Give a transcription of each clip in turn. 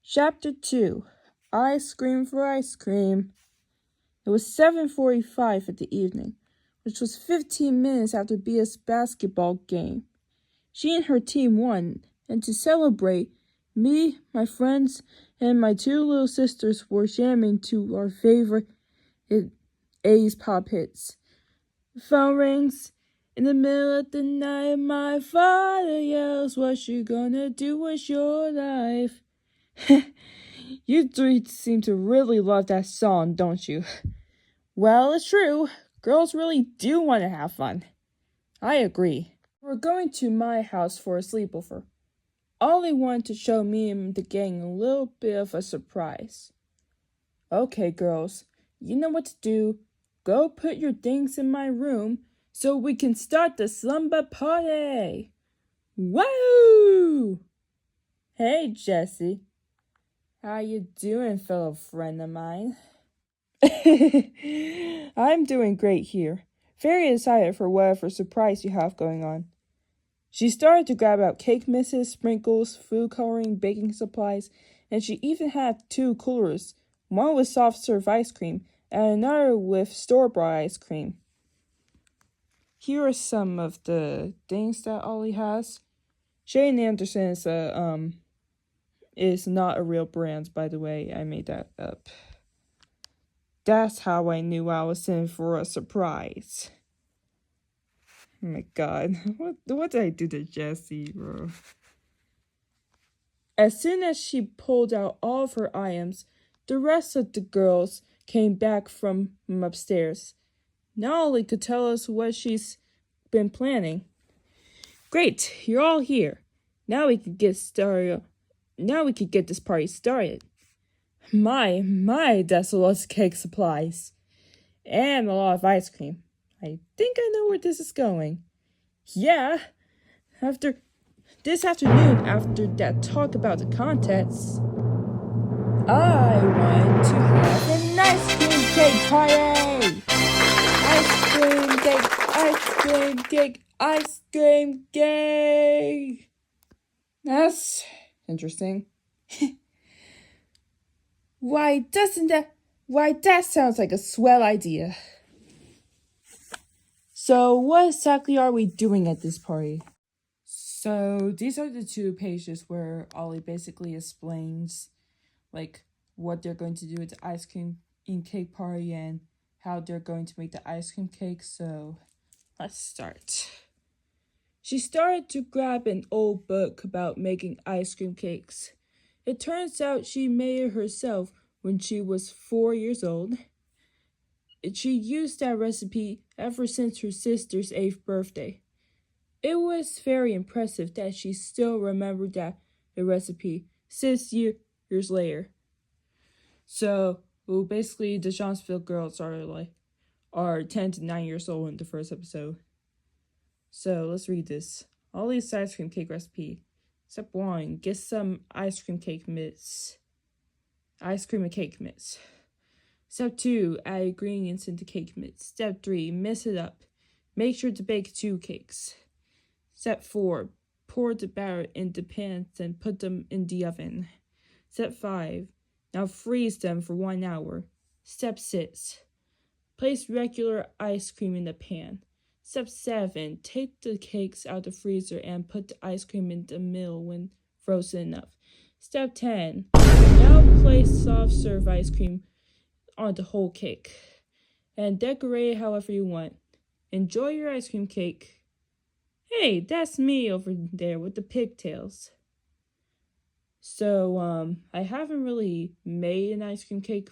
Chapter 2. Ice Cream for Ice Cream. It was 7:45 in the evening, which was 15 minutes after Bia's basketball game. She and her team won, and to celebrate, me, my friends, and my two little sisters were jamming to our favorite A's pop hits. The phone rings. In the middle of the night, my father yells, "What you gonna do with your life?" You three seem to really love that song, don't you? Well, it's true. Girls really do want to have fun. I agree. We're going to my house for a sleepover. Ollie wanted to show me and the gang a little bit of a surprise. Okay, girls, you know what to do. Go put your things in my room so we can start the slumber party. Woo! Hey, Jessie. How you doing, fellow friend of mine? I'm doing great here. Very excited for whatever surprise you have going on. She started to grab out cake misses, sprinkles, food coloring, baking supplies, and she even had 2 coolers, one with soft serve ice cream and another with store-bought ice cream. Here are some of the things that Ollie has. Shane Anderson is not a real brand, by the way. I made that up. That's how I knew I was in for a surprise. Oh my god. What did I do to Jessie, bro? As soon as she pulled out all of her items, the rest of the girls came back from upstairs. Now Ollie could tell us what she's been planning. Great, you're all here. Now we could get started. Now we could get this party started. My, that's a lot of cake supplies. And a lot of ice cream. I think I know where this is going. Yeah, this afternoon, after that talk about the contests, I want to have an ice cream cake party! Ice cream cake, ice cream cake, ice cream cake! That's interesting. Why, that sounds like a swell idea. So, what exactly are we doing at this party? So, these are the 2 pages where Ollie basically explains, what they're going to do at the ice cream and cake party and how they're going to make the ice cream cake. So, let's start. She started to grab an old book about making ice cream cakes. It turns out she made it herself when she was 4 years old. She used that recipe ever since her sister's 8th birthday. It was very impressive that she still remembered the recipe 6 years later. So, basically, the Johnsonville girls are 10 to 9 years old in the first episode. So, let's read this. Ollie's ice cream cake recipe. Step 1, get some ice cream and cake mix. Step 2, add ingredients into cake mix. Step 3, mix it up. Make sure to bake 2 cakes. Step 4, pour the batter in the pans and put them in the oven. Step 5, now freeze them for 1 hour. Step 6, place regular ice cream in the pan. Step 7, take the cakes out of the freezer and put the ice cream in the middle when frozen enough. Step 10, now place soft serve ice cream on the whole cake. and decorate it however you want. Enjoy your ice cream cake. Hey, that's me over there with the pigtails. So, I haven't really made an ice cream cake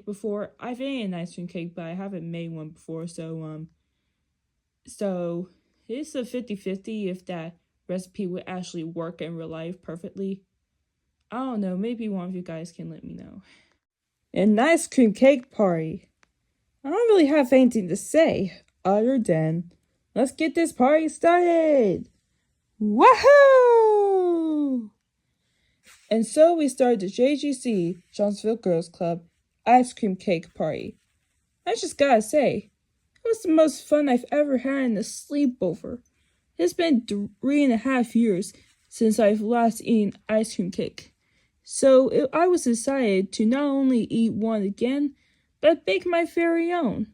before. I've eaten an ice cream cake, but I haven't made one before. So it's a 50-50 if that recipe would actually work in real life perfectly. I don't know, maybe one of you guys can let me know. An ice cream cake party. I don't really have anything to say other than let's get this party started. Woohoo! And so we started the JGC, Johnsonville Girls Club, ice cream cake party. I just gotta say, it was the most fun I've ever had in a sleepover. It's been 3.5 years since I've last eaten ice cream cake. So I was decided to not only eat one again, but bake my very own.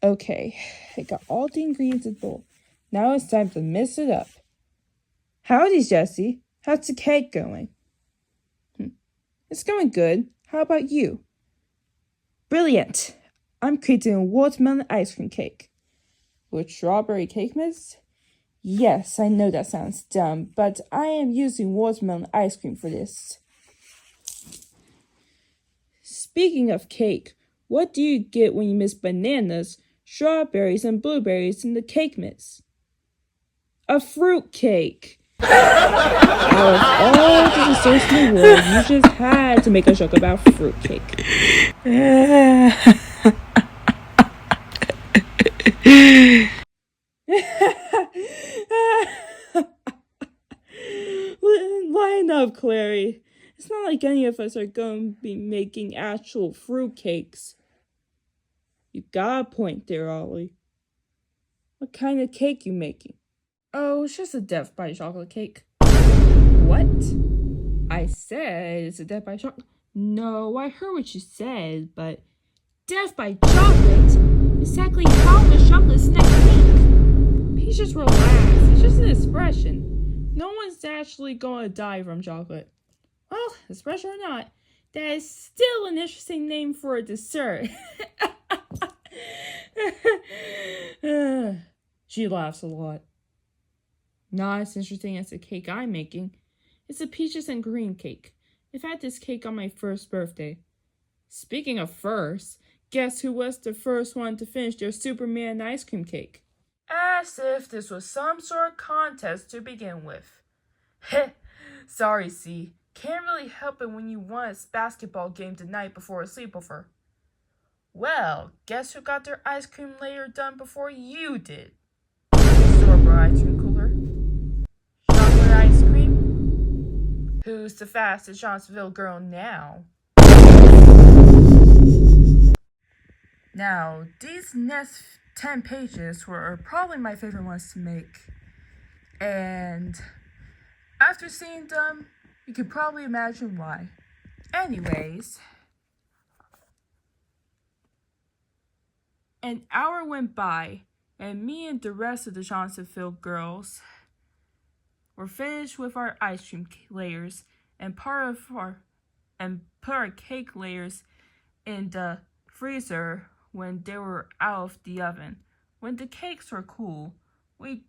Okay, I got all the ingredients in the bowl. Now it's time to mix it up. Howdy, Jessie. How's the cake going? It's going good. How about you? Brilliant. I'm creating a watermelon ice cream cake. With strawberry cake mix? Yes, I know that sounds dumb, but I am using watermelon ice cream for this. Speaking of cake, what do you get when you mix bananas, strawberries, and blueberries in the cake mix? A fruit cake. Out of all the desserts in the world, you just had to make a joke about fruit cake. Line up, Clary. It's not like any of us are going to be making actual fruit cakes. You got a point there, Ollie. What kind of cake you making? Oh, it's just a Death by Chocolate cake. What? I said it's a Death by Chocolate. No, I heard what you said, but Death by Chocolate? Exactly how much chocolate is in that cake? Please just relax. It's just an expression. No one's actually going to die from chocolate. Well, expression or not, that is still an interesting name for a dessert. She laughs a lot. Not as interesting as the cake I'm making. It's a peaches and cream cake. I've had this cake on my first birthday. Speaking of first, guess who was the first one to finish their Superman ice cream cake? As if this was some sort of contest to begin with. Heh, sorry, C. Can't really help it when you won a basketball game the night before a sleepover. Well, guess who got their ice cream layer done before you did? Store-bought ice cream cooler. Chocolate ice cream? Who's the fastest Johnsonville girl now? Now, these next 10 pages were probably my favorite ones to make. And after seeing them, you can probably imagine why. Anyways, an hour went by, and me and the rest of the Johnsonville girls were finished with our ice cream layers and put our cake layers in the freezer when they were out of the oven. When the cakes were cool, we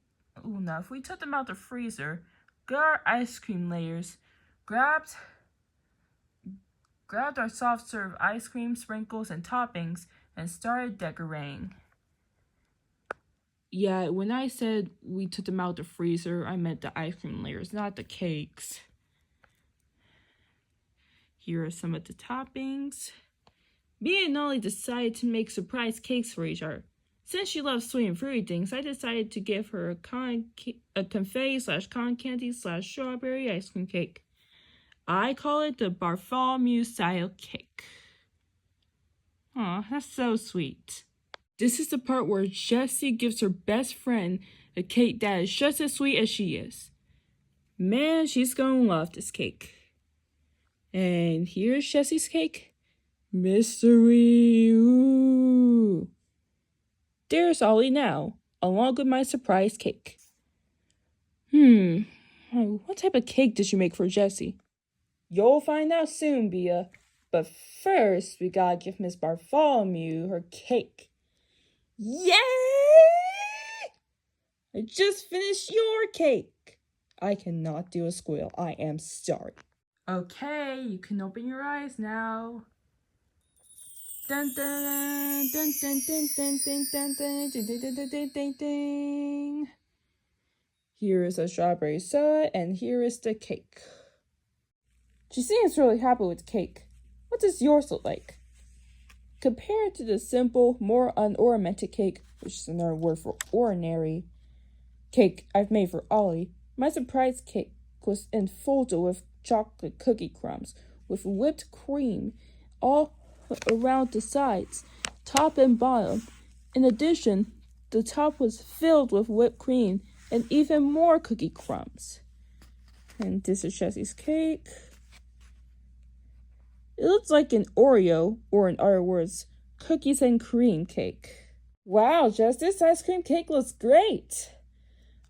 took them out the freezer, got our ice cream layers, grabbed our soft serve ice cream sprinkles and toppings, and started decorating. Yeah, when I said we took them out the freezer, I meant the ice cream layers, not the cakes. Here are some of the toppings. Me and Nolly decided to make surprise cakes for each other. Since she loves sweet and fruity things, I decided to give her a confetti/cotton candy/strawberry ice cream cake. I call it the Bartholomew style cake. Aw, that's so sweet. This is the part where Jessie gives her best friend a cake that is just as sweet as she is. Man, she's gonna love this cake. And here's Jessie's cake. Mystery, ooh. There's Ollie now, along with my surprise cake. What type of cake did you make for Jessie? You'll find out soon, Bia. But first, we gotta give Miss Bartholomew her cake. Yay! I just finished your cake. I cannot do a squeal. I am sorry. Okay, you can open your eyes now. Dun dun dun dun dun dun dun dun dun dun dun dun dun dun dun. Here is a strawberry soda, and here is the cake. She seems really happy with the cake. What does yours look like? Compared to the simple, more unornamented cake, which is another word for ordinary, cake I've made for Ollie, my surprise cake was enfolded with chocolate cookie crumbs with whipped cream all around the sides, top and bottom. In addition, the top was filled with whipped cream and even more cookie crumbs. And this is Jesse's cake. It looks like an Oreo, or in other words, cookies and cream cake. Wow, Jess, this ice cream cake looks great!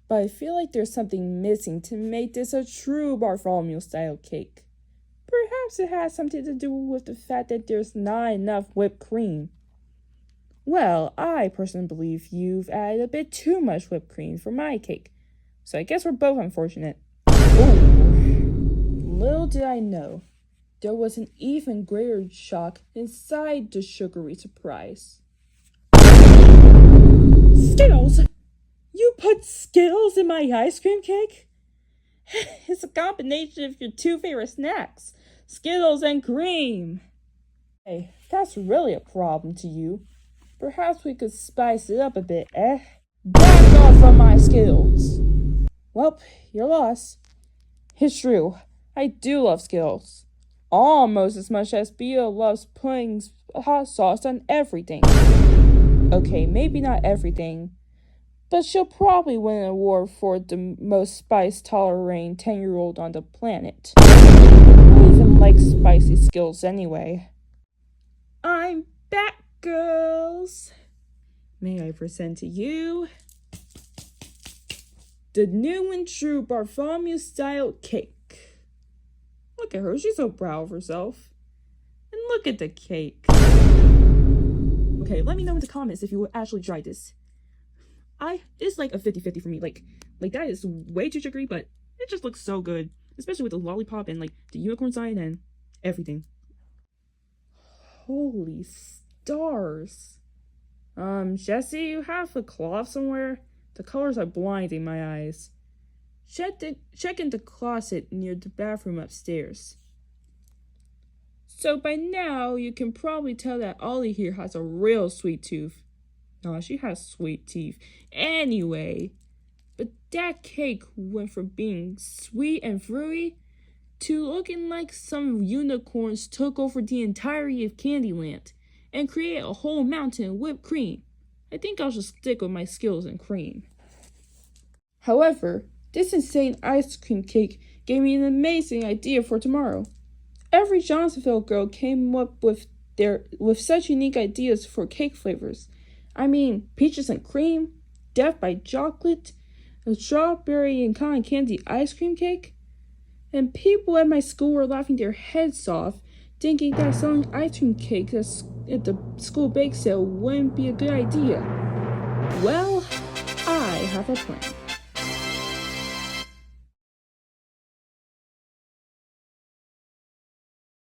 But I feel like there's something missing to make this a true Bartholomew-style cake. Perhaps it has something to do with the fact that there's not enough whipped cream. Well, I personally believe you've added a bit too much whipped cream for my cake, so I guess we're both unfortunate. Ooh. Little did I know, there was an even greater shock inside the sugary surprise. Skittles! You put Skittles in my ice cream cake? It's a combination of your two favorite snacks, Skittles and cream. Hey, that's really a problem to you. Perhaps we could spice it up a bit, eh? Back off from my Skittles! Well, your loss. It's true, I do love Skittles. Almost as much as Bea loves putting hot sauce on everything. Okay, maybe not everything, but she'll probably win an award for the most spice-tolerating 10-year-old on the planet. I don't even like spicy Skittles anyway. I'm back, girls! May I present to you the new and true Bartholomew-style cake. Look at her, she's so proud of herself. And look at the cake. Okay, let me know in the comments if you would actually try this. It's like a 50-50 for me. Like that is way too sugary, but it just looks so good. Especially with the lollipop and like the unicorn sign and everything. Holy stars. Jesse, you have a cloth somewhere? The colors are blinding my eyes. Check in the closet near the bathroom upstairs. So by now, you can probably tell that Ollie here has a real sweet tooth. Nah, she has sweet teeth. Anyway, but that cake went from being sweet and fruity to looking like some unicorns took over the entirety of Candyland and created a whole mountain of whipped cream. I think I'll just stick with my Skittles and cream. However, this insane ice cream cake gave me an amazing idea for tomorrow. Every Johnsonville girl came up with such unique ideas for cake flavors. I mean, peaches and cream, death by chocolate, a strawberry and cotton candy ice cream cake. And people at my school were laughing their heads off, thinking that selling ice cream cakes at the school bake sale wouldn't be a good idea. Well, I have a plan.